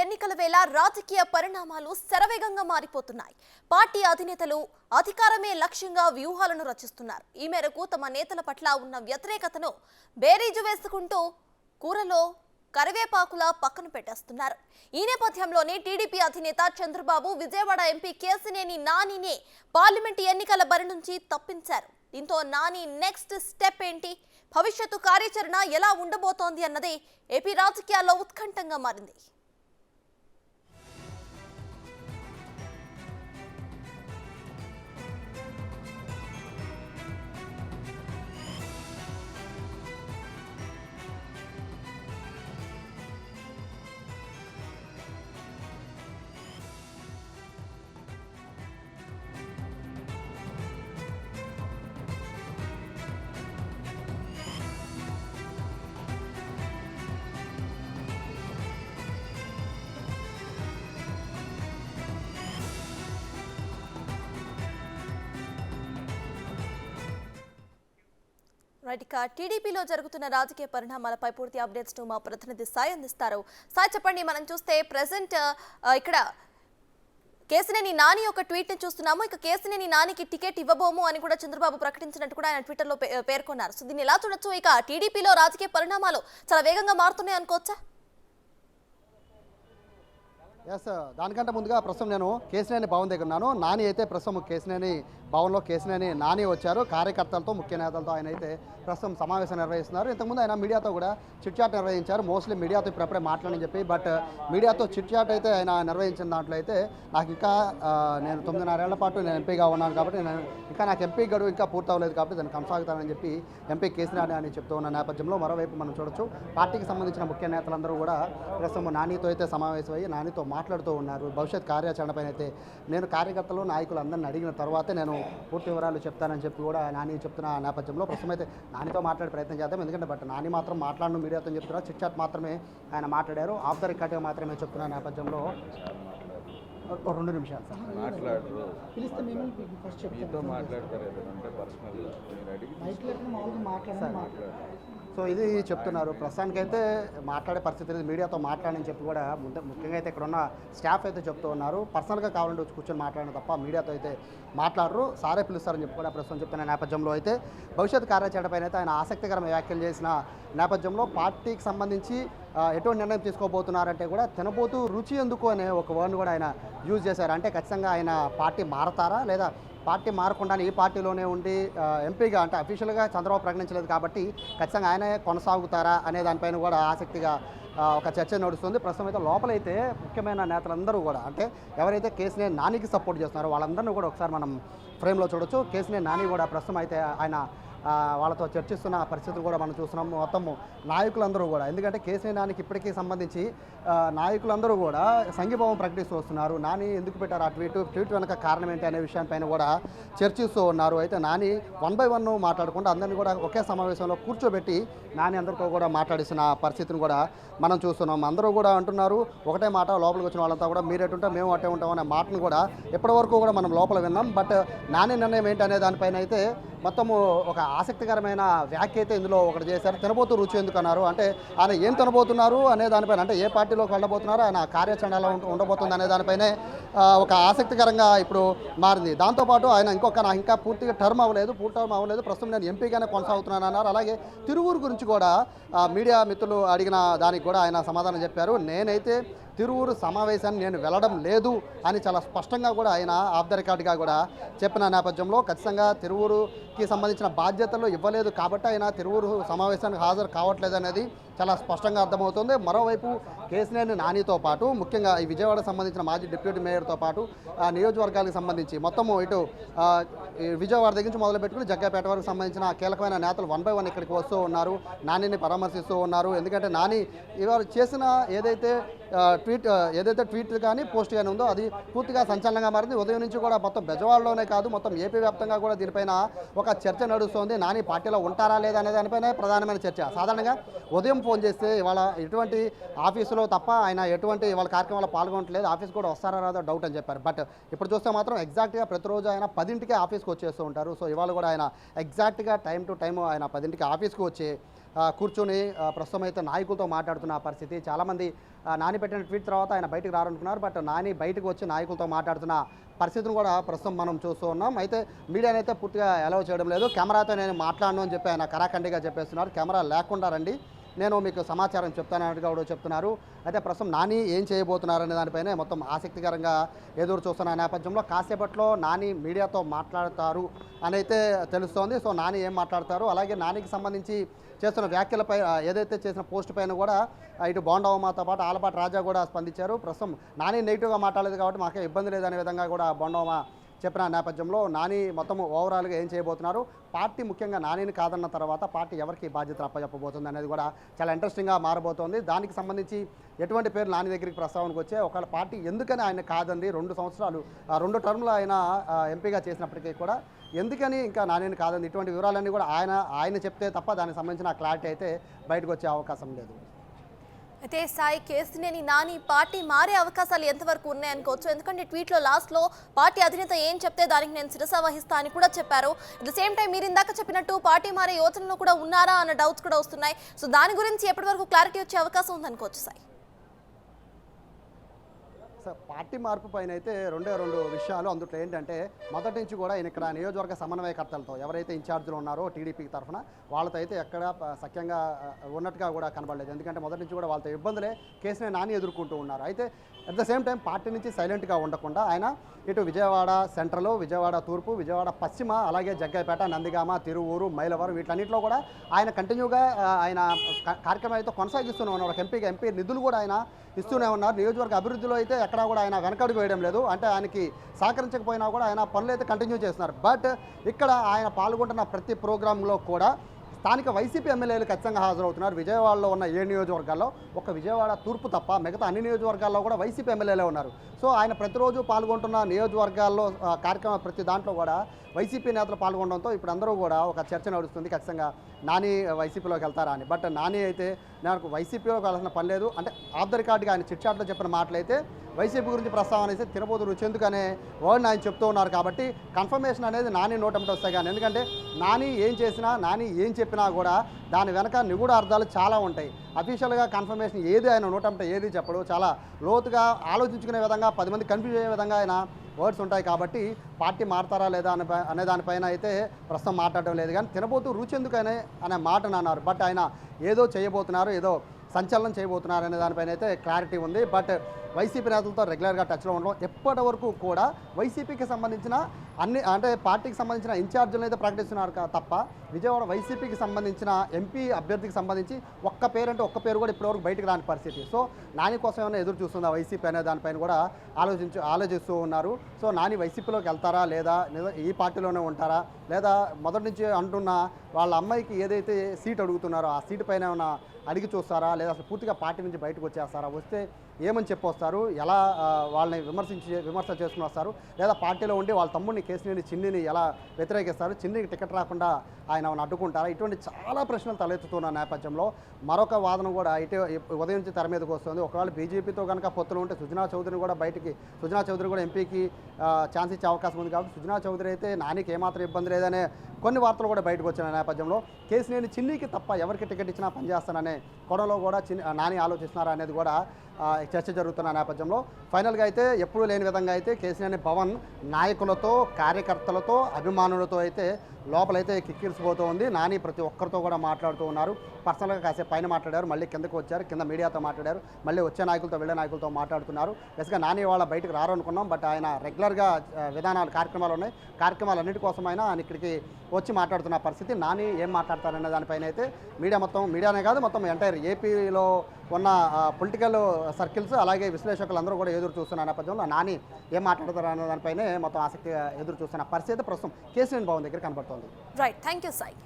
ఎన్నికల వేళ రాజకీయ పరిణామాలు శరవేగంగా మారిపోతున్నాయి. పార్టీ అధినేతలు అధికారమే లక్ష్యంగా వ్యూహాలను రచిస్తున్నారు. ఈ మేరకు తమ నేతల పట్ల ఉన్న వ్యతిరేకతను బేరీజు వేసుకుంటూ కూరలో కరివేపాకులా పక్కన పెట్టేస్తున్నారు. ఈ నేపథ్యంలోనే టీడీపీ అధినేత చంద్రబాబు విజయవాడ ఎంపీ కేశినేని నానిని పార్లమెంటు ఎన్నికల బరి నుంచి తప్పించారు. దీంతో నాని నెక్స్ట్ స్టెప్ ఏంటి, భవిష్యత్తు కార్యాచరణ ఎలా ఉండబోతోంది అన్నది ఏపీ రాజకీయాల్లో ఉత్కంఠంగా మారింది. ఇక టీడీపీలో జరుగుతున్న రాజకీయ పరిణామాలపై పూర్తి అప్డేట్స్ ను మా ప్రతినిధి సాయి అందిస్తారు. సాయి, చెప్పండి. మనం చూస్తే ప్రెసెంట్ ఇక్కడ కేశినేని నాని ఒక ట్వీట్ ని చూస్తున్నాము. ఇక కేశినేని నానికి టికెట్ ఇవ్వబోము అని కూడా చంద్రబాబు ప్రకటించినట్టు కూడా ఆయన ట్విట్టర్ లో పేర్కొన్నారు. సో దీన్ని ఎలా చూడొచ్చు? ఇక టీడీపీలో రాజకీయ పరిణామాలు చాలా వేగంగా మారుతున్నాయి అనుకోవచ్చా? ఎస్, దానికంటే ముందుగా ప్రస్తుతం నేను కేశినేని భవన్ దగ్గర ఉన్నాను. నాని అయితే ప్రస్తుతం కేశినేని భవన్లో కేశినేని నాని వచ్చారు. కార్యకర్తలతో ముఖ్య నేతలతో ఆయన అయితే ప్రస్తుతం సమావేశం నిర్వహిస్తున్నారు. ఇంతకుముందు ఆయన మీడియాతో కూడా చిట్ చాట్ నిర్వహించారు. మోస్ట్లీ మీడియాతో ఇప్పుడప్పుడే మాట్లాడని చెప్పి, బట్ మీడియాతో చిట్ చాట్ అయితే ఆయన నిర్వహించిన దాంట్లో అయితే నాకు ఇంకా నేను 9.5 ఏళ్ల పాటు నేను ఎంపీగా ఉన్నాను కాబట్టి నాకు ఎంపీ గడువు ఇంకా పూర్తి అవ్వలేదు కాబట్టి దాన్ని కొనసాగుతానని చెప్పి ఎంపీ కేశినేని అని చెప్తూ ఉన్న నేపథ్యంలో మరోవైపు మనం చూడొచ్చు పార్టీకి సంబంధించిన ముఖ్య నేతలందరూ కూడా ప్రస్తుతం నానితో అయితే సమావేశమయ్యి నానితో మాట్లాడుతూ ఉన్నారు. భవిష్యత్ కార్యాచరణపైన అయితే నేను కార్యకర్తలు నాయకులు అందరిని అడిగిన తర్వాతే నేను పూర్తి వివరాలు చెప్తానని చెప్పి కూడా నాని చెప్తున్న నేపథ్యంలో ప్రస్తుతం అయితే నానితో మాట్లాడే ప్రయత్నం చేద్దాం. ఎందుకంటే బట్ నాని మాత్రం మాట్లాడను మీడియాతో చెప్తున్నారు. చిట్ చాట్ మాత్రమే ఆయన మాట్లాడారు. ఆఫ్ ద రికార్డ్గా మాత్రమే చెప్తున్న నేపథ్యంలో 2 నిమిషాలు సార్ మాట్లాడరు. పిలిస్తే మేము ఫస్ట్ చెప్తాం. మాట్లాడతారు ఏదంటే పర్సనల్గా మీరు అడిగి సో ఇది చెప్తున్నారు. ప్రస్తుతానికైతే మాట్లాడే పరిస్థితి లేదు. మీడియాతో మాట్లాడని చెప్పి కూడా ముఖ్యంగా అయితే ఇక్కడ ఉన్న స్టాఫ్ అయితే చెప్తూ ఉన్నారు. పర్సనల్గా కావాలంటే వచ్చి కూర్చొని మాట్లాడడం తప్ప మీడియాతో అయితే మాట్లాడరు, సారే పిలుస్తారని చెప్పి కూడా ప్రస్తుతం చెప్తున్న నేపథ్యంలో అయితే భవిష్యత్ కార్యాచరణపైన అయితే ఆయన ఆసక్తికరమైన వ్యాఖ్యలు చేసిన నేపథ్యంలో పార్టీకి సంబంధించి ఎటువంటి నిర్ణయం తీసుకోబోతున్నారంటే కూడా తినబోతూ రుచి ఎందుకు అనే ఒక వర్డ్ కూడా ఆయన యూజ్ చేశారు. అంటే ఖచ్చితంగా ఆయన పార్టీ మారతారా లేదా పార్టీ మారకుండానే ఈ పార్టీలోనే ఉండి ఎంపీగా అంటే అఫీషియల్గా చంద్రబాబు ప్రకటించలేదు కాబట్టి ఖచ్చితంగా ఆయనే కొనసాగుతారా అనే దానిపైన కూడా ఆసక్తిగా ఒక చర్చ నడుస్తుంది. ప్రస్తుతం అయితే లోపలైతే ముఖ్యమైన నేతలందరూ కూడా అంటే ఎవరైతే కేశినేని నానికి సపోర్ట్ చేస్తున్నారో వాళ్ళందరినీ కూడా ఒకసారి మనం ఫ్రేమ్లో చూడొచ్చు. కేశినేని నాని కూడా ప్రస్తుతం అయితే ఆయన వాళ్ళతో చర్చిస్తున్న పరిస్థితులు కూడా మనం చూస్తున్నాం. మొత్తము నాయకులందరూ కూడా ఎందుకంటే కేశినేని నానికి ఇప్పటికీ సంబంధించి నాయకులందరూ కూడా సంఘీభావం ప్రకటిస్తూ వస్తున్నారు. నాని ఎందుకు పెట్టారు ఆ ట్వీట్ వెనక కారణం ఏంటి అనే విషయాన్ని కూడా చర్చిస్తూ ఉన్నారు. అయితే నాని 1 by 1 మాట్లాడకుండా అందరినీ కూడా ఒకే సమావేశంలో కూర్చోబెట్టి నాని అందరితో కూడా మాట్లాడిస్తున్న పరిస్థితిని కూడా మనం చూస్తున్నాం. అందరూ కూడా అంటున్నారు ఒకటే మాట, లోపలికి వచ్చిన వాళ్ళంతా కూడా మీరేటుంటే మేము అట్టే ఉంటాం అనే మాటను కూడా ఇప్పటివరకు కూడా మనం లోపల విన్నాం. బట్ నాని నిర్ణయం ఏంటి అనే దానిపైన అయితే మొత్తము ఒక ఆసక్తికరమైన వ్యాఖ్య అయితే ఇందులో ఒకటి చేశారు. తినబోతూ రుచి ఎందుకు అన్నారు అంటే ఆయన ఏం తినబోతున్నారు అనే దానిపైన అంటే ఏ పార్టీలోకి వెళ్ళబోతున్నారు ఆయన కార్యాచరణ ఎలా ఉండబోతుంది అనే దానిపైనే ఒక ఆసక్తికరంగా ఇప్పుడు మారింది. దాంతోపాటు ఆయన నాకు ఇంకా పూర్తిగా టర్మ్ అవ్వలేదు, ప్రస్తుతం నేను ఎంపీగానే కొనసాగుతున్నాను అన్నారు. అలాగే తిరువూరు గురించి కూడా మీడియా మిత్రులు అడిగిన దానికి కూడా ఆయన సమాధానం చెప్పారు. నేనైతే తిరువూరు సమావేశాన్ని నేను వెళ్ళడం లేదు అని చాలా స్పష్టంగా కూడా ఆయన ఆఫ్ ద రికార్డ్గా కూడా చెప్పిన నేపథ్యంలో ఖచ్చితంగా తిరువూరుకి సంబంధించిన బాధ్యతలు ఇవ్వలేదు కాబట్టి ఆయన తిరువూరు సమావేశానికి హాజరు కావట్లేదు అనేది చాలా స్పష్టంగా అర్థమవుతుంది. మరోవైపు కేశినేని నానితో పాటు ముఖ్యంగా ఈ విజయవాడకు సంబంధించిన మాజీ డిప్యూటీ మేయర్తో పాటు నియోజకవర్గాలకు సంబంధించి మొత్తము ఇటు విజయవాడ దగ్గర నుంచి మొదలు పెట్టుకుని జగ్గపేట వరకు సంబంధించిన కీలకమైన నేతలు 1 by 1 ఇక్కడికి వస్తూ ఉన్నారు, నానిని పరామర్శిస్తూ ఉన్నారు. ఎందుకంటే నాని ఇవాళ చేసిన ఏదైతే ట్వీట్ కానీ పోస్ట్ కానీ ఉందో అది పూర్తిగా సంచలనంగా మారింది. ఉదయం నుంచి కూడా మొత్తం బెజవాడలోనే కాదు మొత్తం ఏపీ వ్యాప్తంగా కూడా దీనిపైన ఒక చర్చ నడుస్తుంది. నాని పార్టీలో ఉంటారా లేదా అనే దానిపైన ప్రధానమైన చర్చ. సాధారణంగా ఉదయం ఫోన్ చేస్తే ఇవాళ ఎటువంటి ఆఫీసులో తప్ప ఆయన ఎటువంటి ఇవాళ కార్యక్రమాల్లో పాల్గొనట్లేదు, ఆఫీస్ కూడా వస్తారా రాదో డౌట్ అని చెప్పారు. బట్ ఇప్పుడు చూస్తే మాత్రం ఎగ్జాక్ట్గా ప్రతిరోజు ఆయన 10ంటికే ఆఫీస్కి వచ్చేస్తూ ఉంటారు. సో ఇవాళ కూడా ఆయన ఎగ్జాక్ట్గా టైం టు టైం ఆయన 10ంటికి ఆఫీస్కి వచ్చి కూర్చొని ప్రస్తుతం అయితే నాయకులతో మాట్లాడుతున్న పరిస్థితి. చాలామంది నాని పెట్టిన ట్వీట్ తర్వాత ఆయన బయటకు రారనుకున్నారు. బట్ నాని బయటకు వచ్చి నాయకులతో మాట్లాడుతున్న పరిస్థితిని కూడా ప్రస్తుతం మనం చూస్తూ ఉన్నాం. అయితే మీడియాని అయితే పూర్తిగా అలౌ చేయడం లేదు. కెమెరాతో నేను మాట్లాడను అని చెప్పి ఆయన కరాఖండిగా చెప్పేస్తున్నారు. కెమెరా లేకుండా రండి, నేను మీకు సమాచారం చెప్తానన్నట్టుగా కూడా చెప్తున్నారు. అయితే ప్రస్తుతం నాని ఏం చేయబోతున్నారనే దానిపైనే మొత్తం ఆసక్తికరంగా ఎదురు చూస్తున్న నేపథ్యంలో కాసేపట్లో నాని మీడియాతో మాట్లాడతారు అని అయితే తెలుస్తోంది. సో నాని ఏం మాట్లాడతారు, అలాగే నానికి సంబంధించి చేస్తున్న వ్యాఖ్యలపై ఏదైతే చేసిన పోస్ట్ పైన కూడా ఇటు బోండవమ్మతో పాటు ఆలపాటి రాజా కూడా స్పందించారు. ప్రస్తుతం నాని నెగిటివ్గా మాట్లాడలేదు కాబట్టి మాకే ఇబ్బంది లేదనే విధంగా కూడా బోండవమ్మ చెప్పిన నేపథ్యంలో నాని మొత్తం ఓవరాల్గా ఏం చేయబోతున్నారు, పార్టీ ముఖ్యంగా నానిని కాదన్న తర్వాత పార్టీ ఎవరికి బాధ్యత అప్పచెప్పబోతుంది అనేది కూడా చాలా ఇంట్రెస్టింగ్గా మారబోతోంది. దానికి సంబంధించి ఎటువంటి పేరు నాని దగ్గరికి ప్రస్తావనకు వచ్చే ఒకవేళ పార్టీ ఎందుకని ఆయన కాదండి 2 సంవత్సరాలు 2 టర్మ్లు ఆయన ఎంపీగా చేసినప్పటికీ కూడా ఎందుకని ఇంకా నానిని కాదండి, ఇటువంటి వివరాలన్నీ కూడా ఆయన చెప్తే తప్ప దానికి సంబంధించిన క్లారిటీ అయితే బయటకు వచ్చే అవకాశం లేదు. అయితే సాయి కేసినేని నాని పార్టీ మారే అవకాశాలు ఎంతవరకు ఉన్నాయనుకోవచ్చు? ఎందుకంటే ట్వీట్లో లాస్ట్లో పార్టీ అధినేత ఏం చెప్తే దానికి నేను శిరస వహిస్తా అని కూడా చెప్పారు. అట్ ద సేమ్ టైం మీరు ఇందాక చెప్పినట్టు పార్టీ మారే యోచనలో కూడా ఉన్నారా అన్న డౌట్స్ కూడా వస్తున్నాయి. సో దాని గురించి ఎప్పటి వరకు క్లారిటీ వచ్చే అవకాశం ఉందనుకోవచ్చు సాయి? పార్టీ మార్పు పైన అయితే 2 విషయాలు. అందులో ఏంటంటే మొదటి నుంచి కూడా ఈయన ఇక్కడ నియోజకవర్గ సమన్వయకర్తలతో ఎవరైతే ఇన్ఛార్జ్లు ఉన్నారో టీడీపీకి తరఫున వాళ్ళతో అయితే ఎక్కడ సఖ్యంగా ఉన్నట్టుగా కూడా కనబడలేదు. ఎందుకంటే మొదటి నుంచి కూడా వాళ్ళతో ఇబ్బందులే కేసినేని నాని ఎదుర్కొంటూ ఉన్నారు. అయితే at the same time party నుంచి సైలెంట్గా ఉండకుండా ఆయన ఇటు విజయవాడ సెంట్రల్, విజయవాడ తూర్పు, విజయవాడ పశ్చిమ, అలాగే జగ్గైపేట, నందిగామ, తిరువూరు, మైలవరం వీటన్నిటిలో కూడా ఆయన కంటిన్యూగా ఆయన కార్యక్రమం అయితే కొనసాగిస్తూనే ఉన్నారు. ఒక ఎంపీ నిధులు కూడా ఆయన ఇస్తూనే ఉన్నారు. నియోజకవర్గ అభివృద్ధిలో అయితే ఎక్కడా కూడా ఆయన వెనకడుగు వేయడం లేదు. అంటే ఆయనకి సహకరించకపోయినా కూడా ఆయన పనులు అయితే కంటిన్యూ చేస్తున్నారు. బట్ ఇక్కడ ఆయన పాల్గొంటున్న ప్రతి ప్రోగ్రాంలో కూడా స్థానిక వైసీపీ ఎమ్మెల్యేలు ఖచ్చితంగా హాజరవుతున్నారు. విజయవాడలో ఉన్న 7 నియోజకవర్గాల్లో ఒక విజయవాడ తూర్పు తప్ప మిగతా అన్ని నియోజకవర్గాల్లో కూడా వైసీపీ ఎమ్మెల్యేలే ఉన్నారు. సో ఆయన ప్రతిరోజు పాల్గొంటున్న నియోజకవర్గాల్లో కార్యక్రమం ప్రతి దాంట్లో కూడా వైసీపీ నేతలు పాల్గొనడంతో ఇప్పుడు అందరూ కూడా ఒక చర్చ నడుస్తుంది, ఖచ్చితంగా నాని వైసీపీలోకి వెళ్తారా అని. బట్ నాని అయితే నాకు వైసీపీలోకి వెళ్ళాల్సిన పని లేదు అంటే ఆఫ్ ద రికార్డ్గా ఆయన చిట్చాట్లో చెప్పిన మాటలైతే వైసీపీ గురించి ప్రస్తావన అయితే తినబోతు రుచెందుకు అనే వర్డ్ని ఆయన చెప్తూ ఉన్నారు. కాబట్టి కన్ఫర్మేషన్ అనేది నాని నోటంటే వస్తాయి కానీ, ఎందుకంటే నాని ఏం చేసినా నాని ఏం చెప్పినా కూడా దాని వెనక నిగూఢ అర్థాలు చాలా ఉంటాయి. అఫీషియల్గా కన్ఫర్మేషన్ ఏది ఆయన నోటంటే ఏది చెప్పడు, చాలా లోతుగా ఆలోచించుకునే విధంగా 10 మంది కన్ఫ్యూజ్ అయ్యే విధంగా ఆయన వర్డ్స్ ఉంటాయి. కాబట్టి పార్టీ మారుతారా లేదా అనే దానిపైన అయితే ప్రస్తుతం మాట్లాడడం లేదు. కానీ తినబోతూ రుచెందుకనే అనే మాటను అన్నారు. బట్ ఆయన ఏదో చేయబోతున్నారు, ఏదో సంచలనం చేయబోతున్నారు అనే దానిపైన అయితే క్లారిటీ ఉంది. బట్ వైసీపీ నేతలతో రెగ్యులర్గా టచ్లో ఉండడం, ఎప్పటి వరకు కూడా వైసీపీకి సంబంధించిన అన్ని అంటే పార్టీకి సంబంధించిన ఇన్ఛార్జీలను అయితే ప్రకటిస్తున్నారు తప్ప విజయవాడ వైసీపీకి సంబంధించిన ఎంపీ అభ్యర్థికి సంబంధించి ఒక్క పేరు కూడా ఇప్పటివరకు బయటకు రాని పరిస్థితి. సో నాని కోసం ఏమైనా ఎదురు చూస్తుందా వైసీపీ అనే దానిపైన కూడా ఆలోచిస్తూ ఉన్నారు. సో నాని వైసీపీలోకి వెళ్తారా లేదా, ఈ పార్టీలోనే ఉంటారా, లేదా మొదటి నుంచి అంటున్న వాళ్ళ అమ్మాయికి ఏదైతే సీట్ అడుగుతున్నారో ఆ సీటు పైన ఏమైనా అడిగి చూస్తారా, లేదా అసలు పూర్తిగా పార్టీ నుంచి బయటకు వచ్చేస్తారా, వస్తే ఏమని చెప్పొస్తారు, ఎలా వాళ్ళని విమర్శ చేసుకుని వస్తారు, లేదా పార్టీలో ఉండి వాళ్ళ తమ్ముడిని కేసినేని చిన్నిని ఎలా వ్యతిరేకిస్తారు, చిన్నికి టికెట్ రాకుండా ఆయన అడ్డుకుంటారా, ఇటువంటి చాలా ప్రశ్నలు తలెత్తుతున్న నేపథ్యంలో మరొక వాదన కూడా ఇటు ఉదయం నుంచి తెర మీదకి వస్తుంది. ఒకవేళ బీజేపీతో కనుక పొత్తులు ఉంటే సుజనా చౌదరి కూడా ఎంపీకి ఛాన్స్ ఇచ్చే అవకాశం ఉంది. కాబట్టి సుజనా చౌదరి అయితే నానికి ఏమాత్రం ఇబ్బంది లేదనే కొన్ని వార్తలు కూడా బయటకు వచ్చిన నేపథ్యంలో కేసినేని చిన్నికి తప్ప ఎవరికి టికెట్ ఇచ్చినా పనిచేస్తాననే కోణంలో కూడా నాని ఆలోచిస్తున్నారా అనేది కూడా చర్చ జరుగుతున్న నేపథ్యంలో ఫైనల్గా అయితే ఎప్పుడూ లేని విధంగా అయితే కేసినేని పవన్ నాయకులతో, కార్యకర్తలతో, అభిమానులతో అయితే లోపలైతే కిక్కిరిసిపోతూ ఉంది. నాని ప్రతి ఒక్కరితో కూడా మాట్లాడుతూ ఉన్నారు. పర్సనల్గా కాసేపు పైన మాట్లాడారు, మళ్ళీ కిందకు వచ్చారు, కింద మీడియాతో మాట్లాడారు, మళ్ళీ వచ్చే నాయకులతో వెళ్ళే నాయకులతో మాట్లాడుతున్నారు. బేసిక్గా నాని వాళ్ళ బయటకు రారనుకున్నాం. బట్ ఆయన రెగ్యులర్గా కార్యక్రమాలు ఉన్నాయి, కార్యక్రమాలన్నిటి కోసమైనా ఆయన ఇక్కడికి వచ్చి మాట్లాడుతున్న పరిస్థితి. నాని ఏం మాట్లాడతారనే దానిపైన అయితే మీడియానే కాదు మొత్తం ఎంటైర్ ఏపీలో ఉన్న పొలిటికల్ సర్కిల్స్ అలాగే విశ్లేషకులు అందరూ కూడా ఎదురు చూస్తున్న నేపథ్యంలో నాని ఏం మాట్లాడతారు అనే దానిపైనే మొత్తం ఆసక్తిగా ఎదురు చూస్తున్న పరిస్థితి ప్రస్తుతం కేసినేని భవన్ దగ్గర కనబడుతోంది. Right, thank you Sai.